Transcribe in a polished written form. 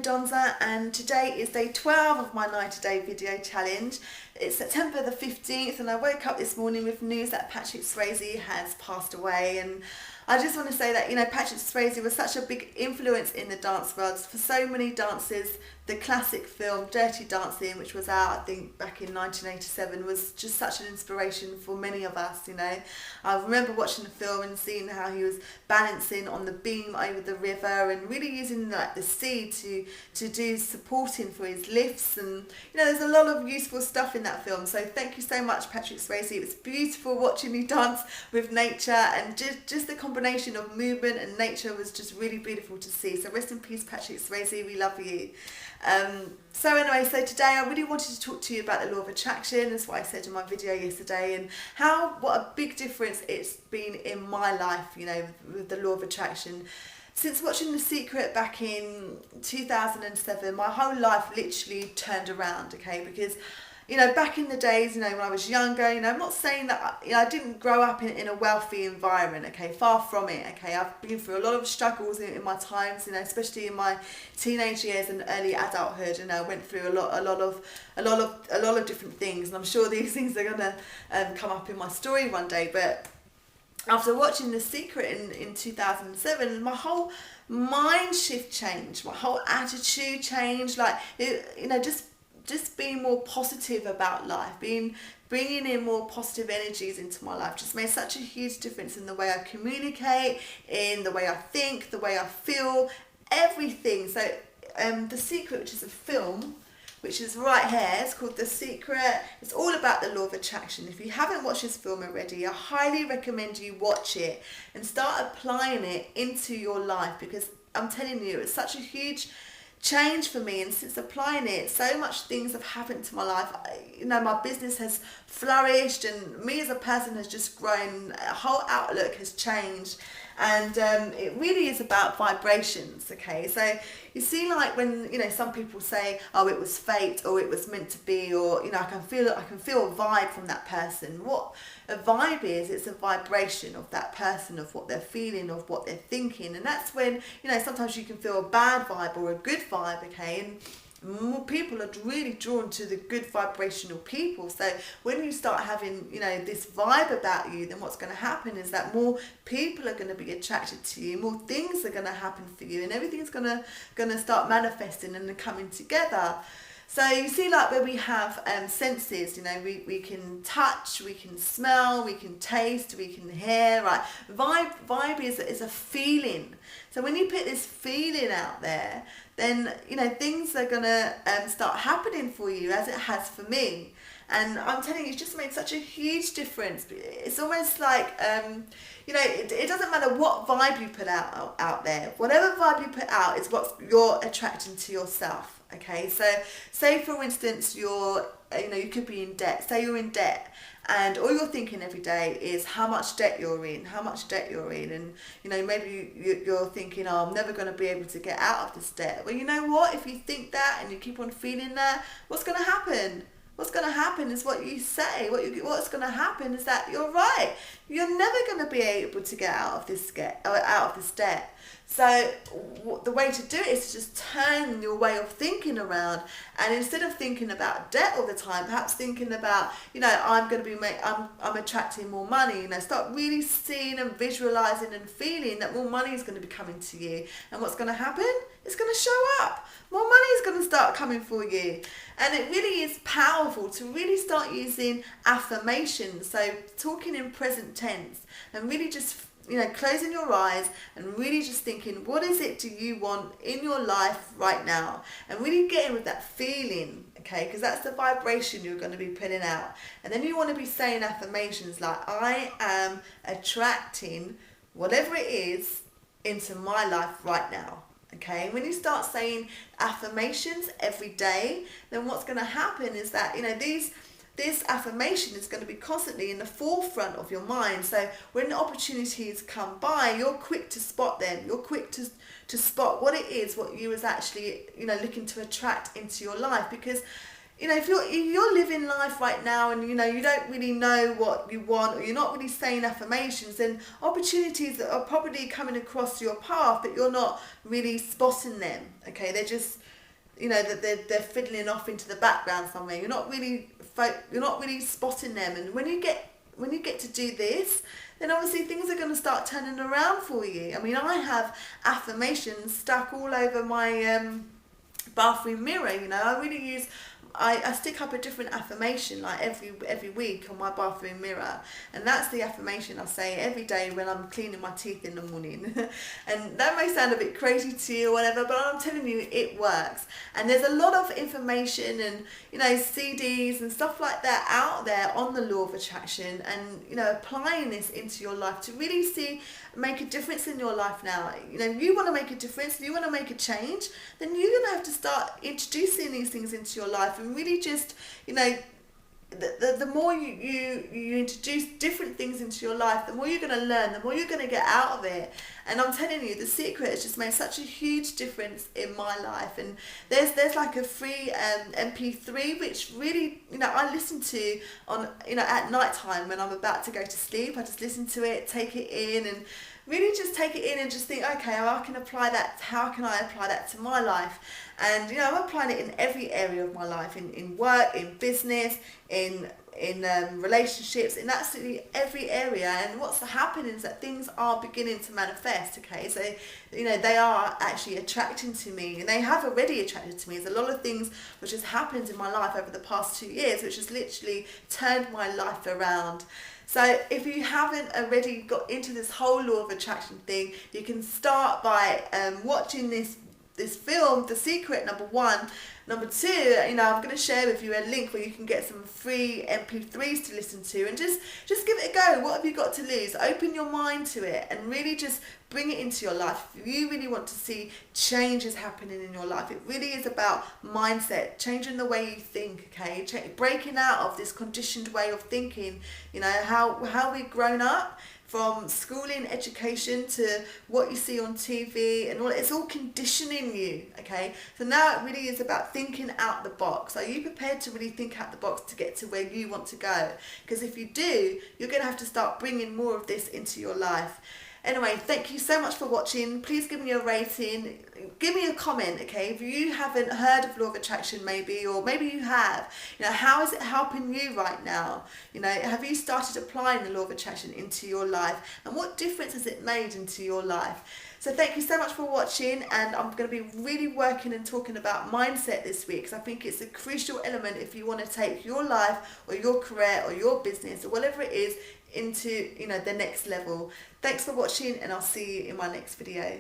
Donza, and today is day 12 of my 90-day video challenge. It's September the 15th and I woke up this morning with news that Patrick Swayze has passed away, and I just want to say that, you know, Patrick Swayze was such a big influence in the dance world for so many dancers. The classic film Dirty Dancing, which was out I think back in 1987, was just such an inspiration for many of us, you know. I remember watching the film and seeing how he was balancing on the beam over the river and really using like the sea to do supporting for his lifts, and you know, there's a lot of useful stuff in that film. So thank you so much, Patrick Swayze. It was beautiful watching you dance with nature, and just the combination of movement and nature was just really beautiful to see. So rest in peace, Patrick Swayze, we love you. So anyway, so today I really wanted to talk to you about the law of attraction. That's what I said in my video yesterday, and what a big difference it's been in my life, you know, with the law of attraction. Since watching The Secret back in 2007, my whole life literally turned around, okay, because you know, back in the days, you know, when I was younger, you know, I'm not saying that, you know, I didn't grow up in a wealthy environment, okay, far from it, okay. I've been through a lot of struggles in my times, you know, especially in my teenage years and early adulthood. You know, I went through a lot of different things, and I'm sure these things are gonna come up in my story one day. But after watching The Secret in 2007, my whole mind shift changed, my whole attitude changed, like, you know, just being more positive about life, bringing in more positive energies into my life just made such a huge difference in the way I communicate, in the way I think, the way I feel, everything. So The Secret, which is a film, which is right here, it's called The Secret. It's all about the law of attraction. If you haven't watched this film already, I highly recommend you watch it and start applying it into your life, because I'm telling you, it's such a huge change for me, and since applying it, so much things have happened to my life. You know, my business has flourished, and me as a person has just grown. A whole outlook has changed, and it really is about vibrations, okay. So you see, like when, you know, some people say, oh, it was fate, or it was meant to be, or you know, I can feel a vibe from that person. What a vibe is, it's a vibration of that person, of what they're feeling, of what they're thinking. And that's when, you know, sometimes you can feel a bad vibe or a good vibe, okay, and more people are really drawn to the good vibrational people. So when you start having, you know, this vibe about you, then what's going to happen is that more people are going to be attracted to you, more things are going to happen for you, and everything's going to start manifesting and coming together. So you see, like where we have senses, you know, we can touch, we can smell, we can taste, we can hear, right? Vibe is a feeling. So when you put this feeling out there, then, you know, things are going to start happening for you, as it has for me. And I'm telling you, it's just made such a huge difference. It's almost like, you know, it doesn't matter what vibe you put out there. Whatever vibe you put out is what you're attracting to yourself. Okay, so say for instance you know, you could be in debt. Say you're in debt, and all you're thinking every day is how much debt you're in, and you know, maybe you're thinking, oh, I'm never going to be able to get out of this debt. Well, you know what? If you think that and you keep on feeling that, what's going to happen? What's going to happen is what you say. What's going to happen is that you're right. You're never going to be able to get out of this debt. So the way to do it is to just turn your way of thinking around, and instead of thinking about debt all the time, perhaps thinking about, you know, I'm attracting more money. You know, start really seeing and visualizing and feeling that more money is going to be coming to you, and what's going to happen? It's going to show up. More money is going to start coming for you. And it really is powerful to really start using affirmations. So talking in present tense, and really just, you know, closing your eyes and really just thinking, what is it do you want in your life right now? And really getting with that feeling, okay, because that's the vibration you're going to be putting out. And then you want to be saying affirmations like, I am attracting whatever it is into my life right now. Okay, when you start saying affirmations every day, then what's going to happen is that, you know, this affirmation is going to be constantly in the forefront of your mind. So when opportunities come by, you're quick to spot them. You're quick to spot what it is, what you was actually, you know, looking to attract into your life. Because, you know, if you're living life right now and, you know, you don't really know what you want, or you're not really saying affirmations, then opportunities that are probably coming across your path, but you're not really spotting them, okay? They're just that they're fiddling off into the background somewhere. You're not really spotting them. And when you get to do this, then obviously things are going to start turning around for you. I mean, I have affirmations stuck all over my bathroom mirror. I stick up a different affirmation like every week on my bathroom mirror, and that's the affirmation I say every day when I'm cleaning my teeth in the morning. And that may sound a bit crazy to you or whatever, but I'm telling you, it works. And there's a lot of information and CDs and stuff like that out there on the law of attraction, and applying this into your life to really make a difference in your life now. You want to make a difference, you want to make a change, then you're going to have to start introducing these things into your life, and really just, the more you introduce different things into your life, the more you're going to learn, the more you're going to get out of it. And I'm telling you, the secret has just made such a huge difference in my life. And there's like a free MP3 which really I listen to on at night time when I'm about to go to sleep. I just listen to it, take it in, and really just take it in and just think, okay, how can I apply that to my life? And I'm applying it in every area of my life, in work, in business, in relationships, in absolutely every area. And what's happening is that things are beginning to manifest. Okay, so they are actually attracting to me, and they have already attracted to me. There's a lot of things which has happened in my life over the past 2 years which has literally turned my life around. So if you haven't already got into this whole law of attraction thing, you can start by watching this film, The Secret, number 1. Number 2, I'm going to share with you a link where you can get some free MP3s to listen to, and just give it a go. What have you got to lose? Open your mind to it and really just bring it into your life. If you really want to see changes happening in your life, it really is about mindset, changing the way you think, okay? Breaking out of this conditioned way of thinking, how we've grown up, from schooling, education, to what you see on TV and all. It's all conditioning you, okay? So now it really is about thinking out the box. Are you prepared to really think out the box to get to where you want to go? Because if you do, you're going to have to start bringing more of this into your life. Anyway, thank you so much for watching. Please give me a rating. Give me a comment, okay? If you haven't heard of law of attraction maybe, or maybe you have, how is it helping you right now? Have you started applying the law of attraction into your life? And what difference has it made into your life? So thank you so much for watching, and I'm going to be really working and talking about mindset this week, because I think it's a crucial element if you want to take your life or your career or your business or whatever it is into the next level. Thanks for watching, and I'll see you in my next video.